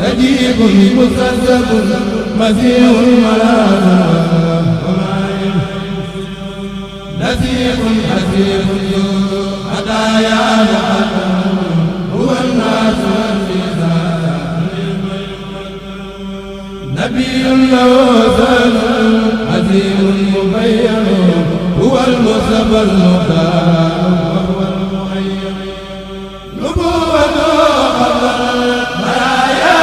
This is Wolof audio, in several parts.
أجيب مصدق مسيح الملاذ نسيق حسيب هدايا هو الناس نبي له ثان عزيز مبين هو المصطفى المختار وهو المعين نبوته قبل المرايا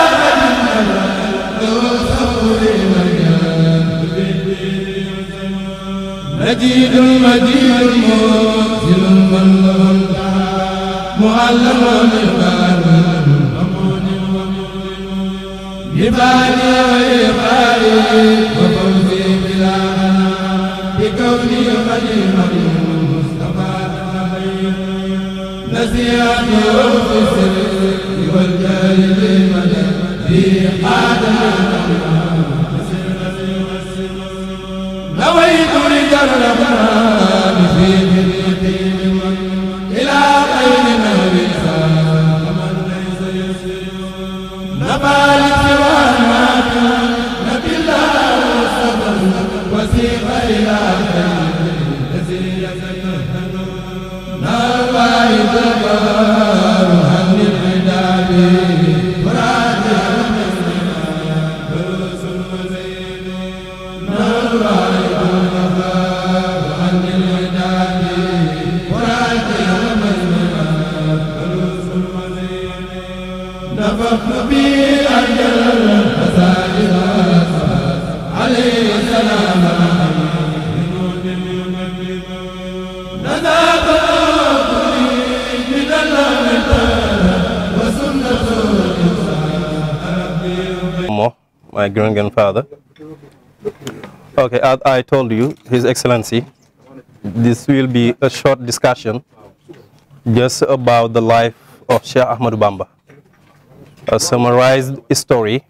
مجيد المجيد المرسل المنون معلم للبال لبالي وإبالي وفوزي بلا بكوني خليفة المصطفى نسيئته في السر والجار بالمدد في قادم نويت رجال الأبرار في جنتي إلى غير نبي من ليس يسير نبال سوانات نبي الله مصطفى وسيق إلى خير الذي يتكهن نبال الجبار عن العداد وراجع برسل وزيد نبال نفخ بي أجل المساجد عليه السلام نذاق من وسنة my grandfather. Okay, as I told you, His Excellency, this will be a short discussion just about the life of Sheikh Ahmadu Bamba. A summarized story,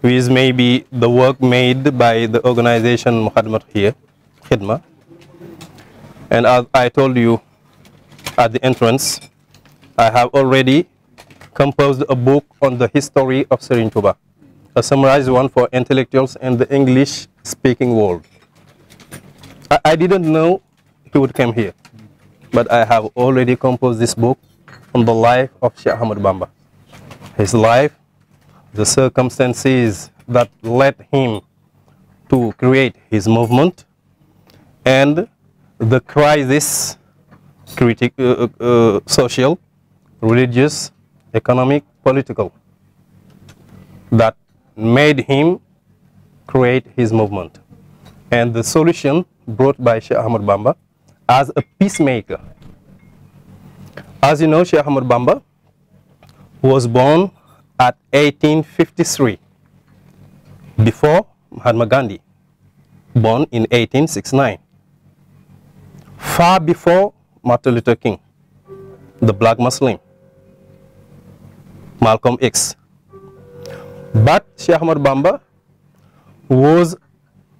which may be the work made by the organization Muhammad here, Khidma. And as I told you at the entrance, I have already composed a book on the history of Serigne Touba, a summarized one for intellectuals in the English-speaking world. I didn't know he would come here, but I have already composed this book on the life of Sheikh Ahmadu Bamba. His life, the circumstances that led him to create his movement, and the crisis, social, religious, economic, political, that made him create his movement, and the solution brought by Sheikh Ahmadu Bamba as a peacemaker. As you know, Sheikh Ahmadu Bamba was born at 1853, before Mahatma Gandhi, born in 1869, far before Martin Luther King, the black Muslim, Malcolm X. But Sheikh Ahmadu Bamba was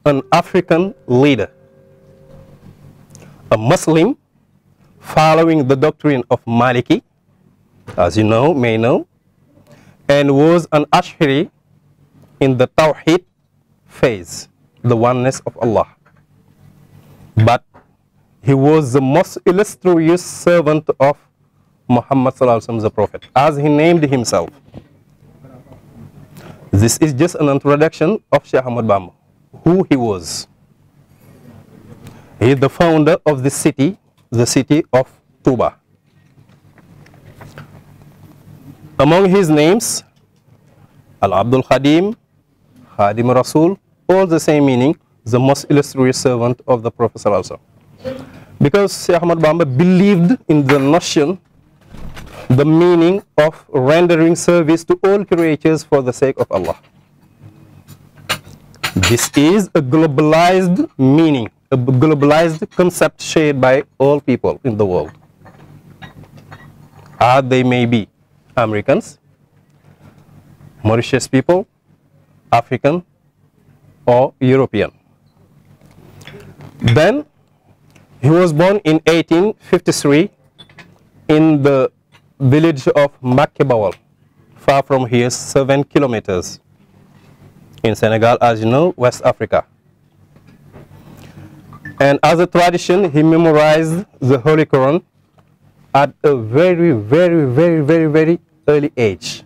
an African leader, a Muslim following the doctrine of Maliki, as you may know, and was an Ash'ari in the Tawheed phase, the oneness of Allah. But he was the most illustrious servant of Muhammad sallallahu alaihi wasallam, the Prophet, as he named himself. This is just an introduction of Sheikh Ahmadu Bamba, who he was. He is the founder of the city of Touba. Among his names, Al-Abdul Khadim, Khadim Rasul, all the same meaning, the most illustrious servant of the Prophet sallallahu alaihi wasallam. Because Sheikh Ahmadu Bamba believed in the notion, the meaning of rendering service to all creatures for the sake of Allah. This is a globalized meaning, a globalized concept shared by all people in the world. They may be Americans, Mauritius people, African, or European. Then He was born in 1853 in the village of Mosquée, far from here, 7 kilometers in Senegal, as you know, West Africa. And as a tradition, he memorized the Holy Quran at a very, very, very, very, very early age.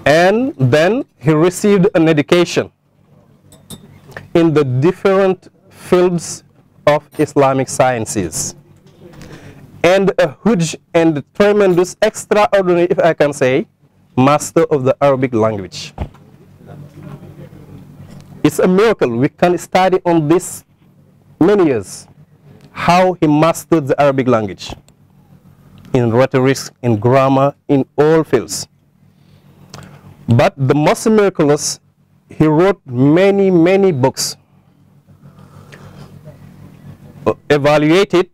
And then he received an education in the different fields of Islamic sciences. And a huge and tremendous, extraordinary, if I can say, master of the Arabic language. It's a miracle. We can study on this many years, how he mastered the Arabic language in rhetoric, in grammar, in all fields. But the most miraculous, he wrote many, many books, evaluated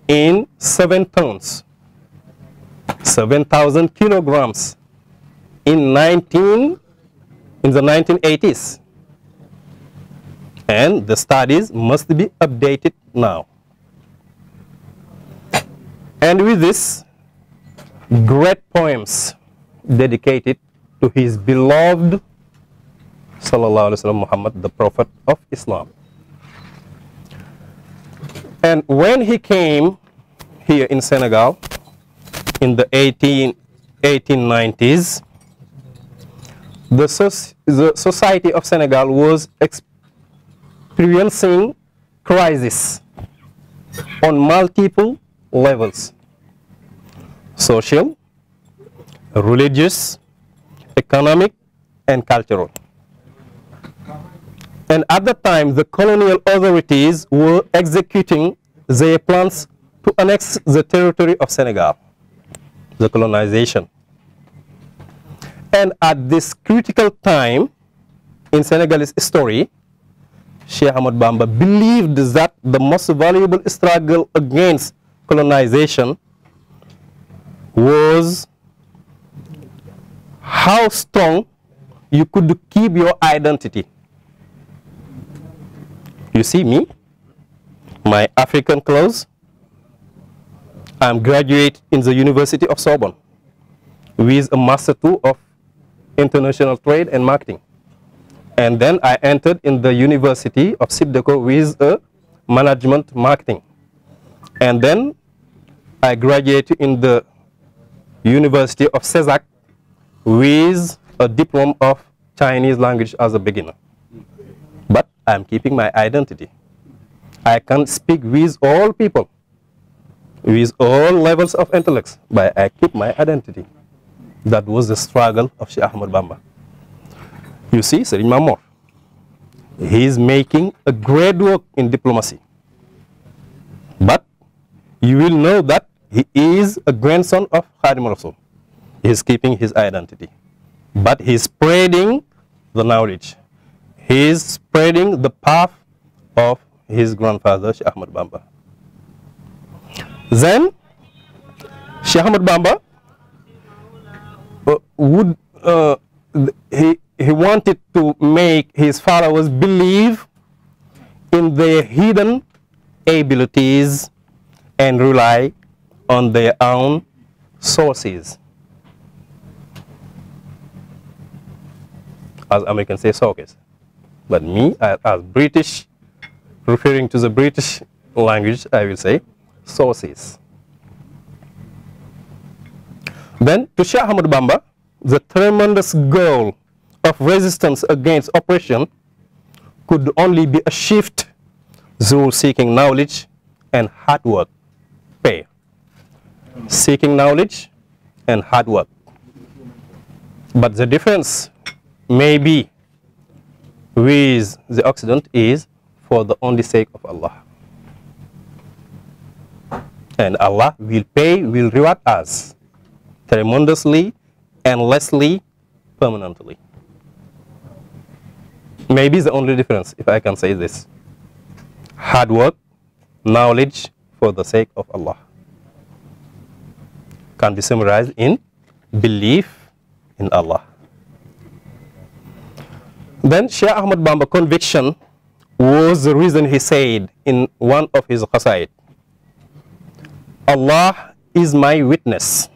in 7 tons, 7,000 kilograms in the 1980s. And the studies must be updated now. And with this, great poems dedicated to his beloved Sallallahu Alaihi Wasallam Muhammad, the Prophet of Islam. And when he came here in Senegal in the 1890s, the society of Senegal was experiencing crisis on multiple levels: social, religious, economic, and cultural. And at the time, the colonial authorities were executing their plans to annex the territory of Senegal, the colonization. And at this critical time in Senegalese history, Cheikh Ahmadou Bamba believed that the most valuable struggle against colonization was how strong you could keep your identity. You see me, my African clothes. I'm graduate in the University of Sorbonne with a Master 2 of International Trade and Marketing. And then I entered in the University of Sibdeco with a Management Marketing. And then I graduated in the University of Cezac with a diploma of Chinese language as a beginner. But I'm keeping my identity. I can speak with all people, with all levels of intellect, but I keep my identity. That was the struggle of Cheikh Ahmadou Bamba. You see, Serigne Mamor, he is making a great work in diplomacy. But you will know that he is a grandson of Khadim Rasul. He is keeping his identity. But he is spreading the knowledge. He is spreading the path of his grandfather, Cheikh Ahmadou Bamba. Then, Cheikh Ahmadou Bamba he wanted to make his followers believe in their hidden abilities and rely on their own sources. As Americans say, sources. But me, as British, referring to the British language, I will say sources. Then, to Cheikh Ahmadou Bamba, the tremendous goal of resistance against oppression could only be achieved through seeking knowledge and hard work. Pay. Seeking knowledge and hard work. But the difference maybe with the Occident is for the only sake of Allah. And Allah will pay, will reward us tremendously, endlessly, permanently. Maybe the only difference, if I can say this. Hard work, knowledge for the sake of Allah. Can be summarized in belief in Allah. Then Cheikh Ahmadou Bamba conviction was the reason he said in one of his qasaid, Allah is my witness.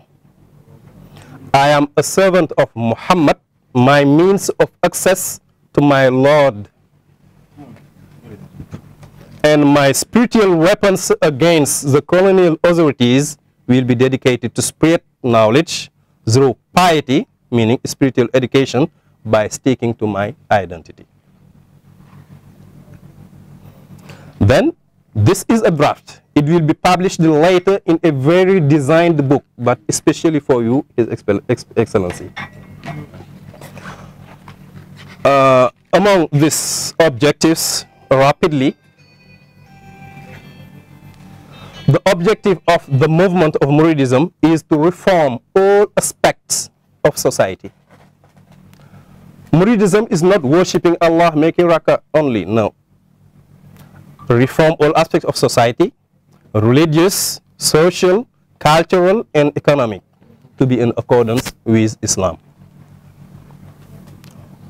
I am a servant of Muhammad, my means of access to my Lord, and my spiritual weapons against the colonial authorities will be dedicated to spread knowledge through piety, meaning spiritual education, by sticking to my identity. Then, this is a draft. It will be published later in a very designed book, but especially for you, His Excellency. Among these objectives, rapidly, the objective of the movement of Muridism is to reform all aspects of society. Muridism is not worshipping Allah, making rakah only, no. Reform all aspects of society, religious, social, cultural, and economic, to be in accordance with Islam.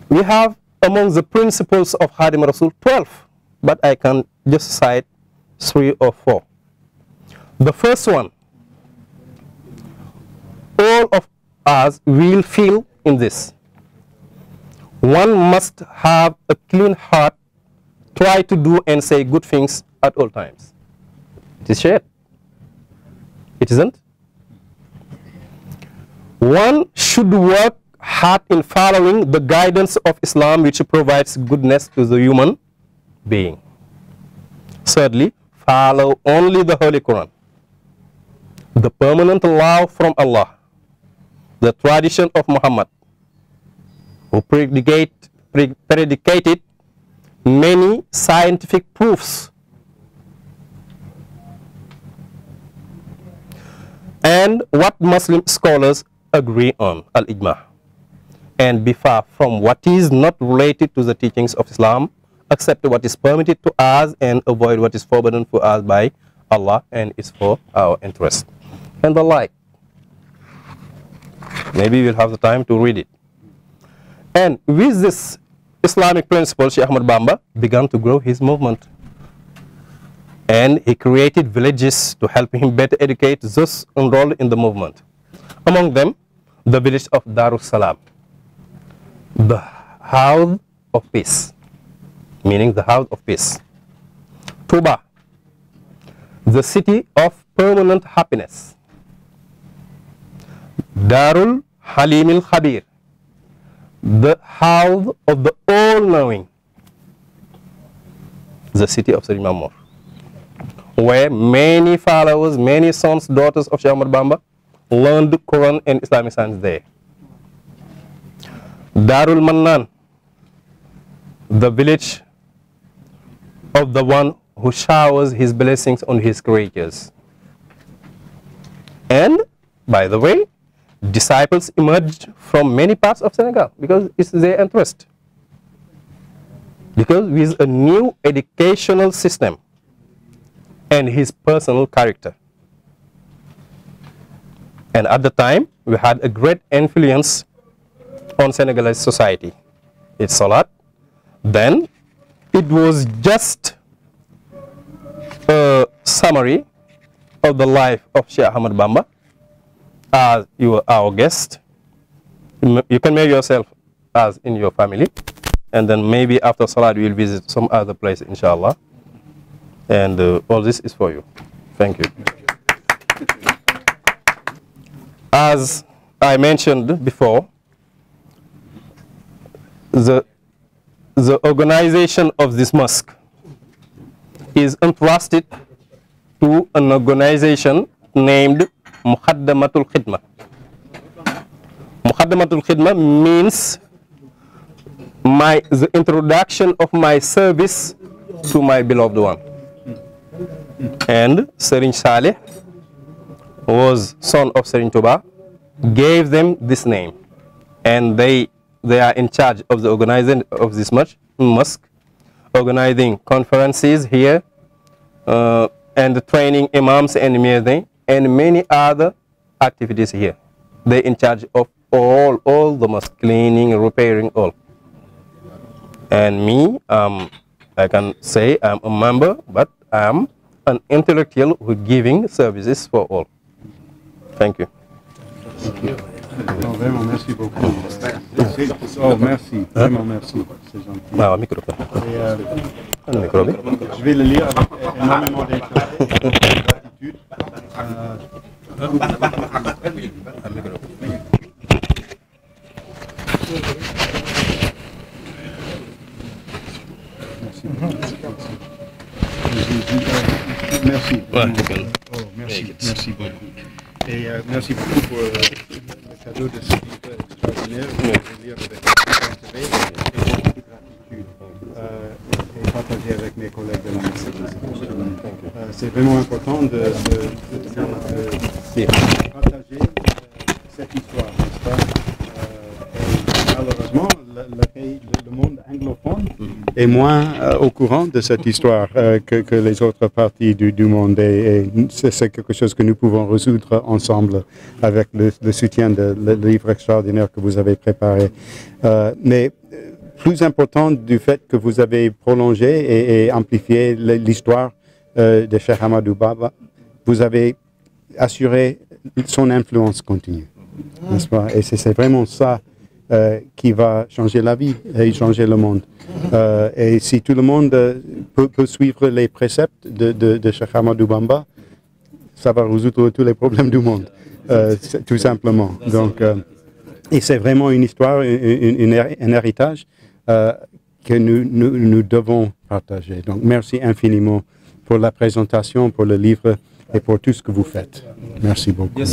We have among the principles of Khadim Rasul 12, but I can just cite 3 or 4. The first one, all of us will feel in this. One must have a clean heart, try to do and say good things at all times. It is shared. It isn't? One should work hard in following the guidance of Islam, which provides goodness to the human being. Thirdly, follow only the Holy Quran, the permanent law from Allah, the tradition of Muhammad, who predicated many scientific proofs, and what Muslim scholars agree on, al-ijma, and be far from what is not related to the teachings of Islam, accept what is permitted to us and avoid what is forbidden for us by Allah and is for our interest, and the like. Maybe we'll have the time to read it. And with this Islamic principle, Sheikh Ahmad Bamba began to grow his movement. And he created villages to help him better educate those enrolled in the movement. Among them, the village of Darus Salam, the house of peace, meaning the house of peace. Touba, the city of permanent happiness. Darul Halim al-Khabir, the house of the all-knowing, the city of Sri Mamor, where many followers, many sons, daughters of Sheikh Ahmad Bamba learned the Quran and Islamic science there. Darul Mannan, the village of the one who showers his blessings on his creatures. And, by the way, disciples emerged from many parts of Senegal because it's their interest. Because with a new educational system and his personal character. And at the time, we had a great influence on Senegalese society. It's Salat. Then, it was just a summary of the life of Sheikh Ahmad Bamba. As you are our guest, you can make yourself as in your family, and then maybe after Salat we will visit some other place, inshallah. And all this is for you. Thank you. As I mentioned before, the organization of this mosque is entrusted to an organization named Muqaddamatul Khidma. Muqaddamatul Khidma means the introduction of my service to my beloved one. And Serigne Saleh was son of Serigne Touba, gave them this name, and they are in charge of the organizing of this mosque, organizing conferences here, and training imams and muezzin, and many other activities here. They're in charge of all the mosque, cleaning, repairing, all. And me, I can say I'm a member, but I'm an intellectual who giving services for all. Thank you. Non, vraiment, merci beaucoup. Oh, merci. Vraiment, merci. C'est gentil. Ah, micro. Et, Micro. je vais le lire avec énormément d'ingratitude. Merci. Oh, merci. Merci beaucoup. Et merci beaucoup pour le cadeau de ce livre extraordinaire. Je vais le lire avec intérêt et beaucoup de gratitude. Et partager avec mes collègues de la Mosquée. C'est vraiment important de partager cette histoire, n'est-ce pas? Et malheureusement, le monde anglophone est moins au courant de cette histoire que les autres parties du monde. Et c'est quelque chose que nous pouvons résoudre ensemble avec le soutien le livre extraordinaire que vous avez préparé. Mais plus important du fait que vous avez prolongé et amplifié l'histoire de Cheikh Ahmadou Bamba, vous avez assuré son influence continue, n'est-ce pas? Et c'est vraiment ça qui va changer la vie et changer le monde. Et si tout le monde peut suivre les préceptes de Cheikh Ahmadou Bamba, ça va résoudre tous les problèmes du monde, tout simplement. Donc, et c'est vraiment une histoire, un héritage que nous devons partager. Donc, merci infiniment pour la présentation, pour le livre et pour tout ce que vous faites. Merci beaucoup.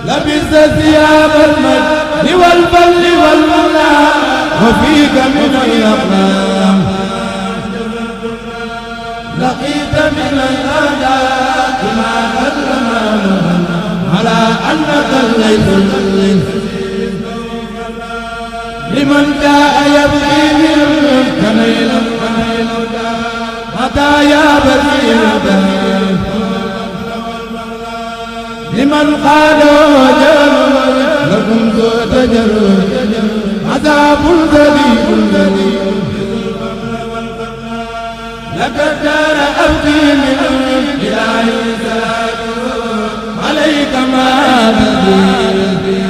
لبث لبست ثياب المجد والفضل والمنى وفيك من الأقلام لقيت من الأعداء ما ألم على أنك الليل لمن جاء يبغي منك نيلا متى يا بغي لمن قالوا جل لكم ذو تجر عذاب الذي لك الدار أبقي من إلهي عليك ما تزيد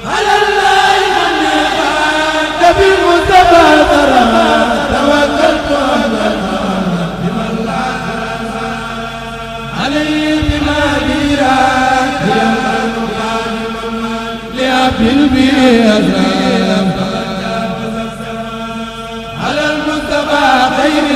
على الله من يخاف بالمصطفى ترى توكلت بمن لا عليه بما ديرك لأبي البيئة على المصطفى خير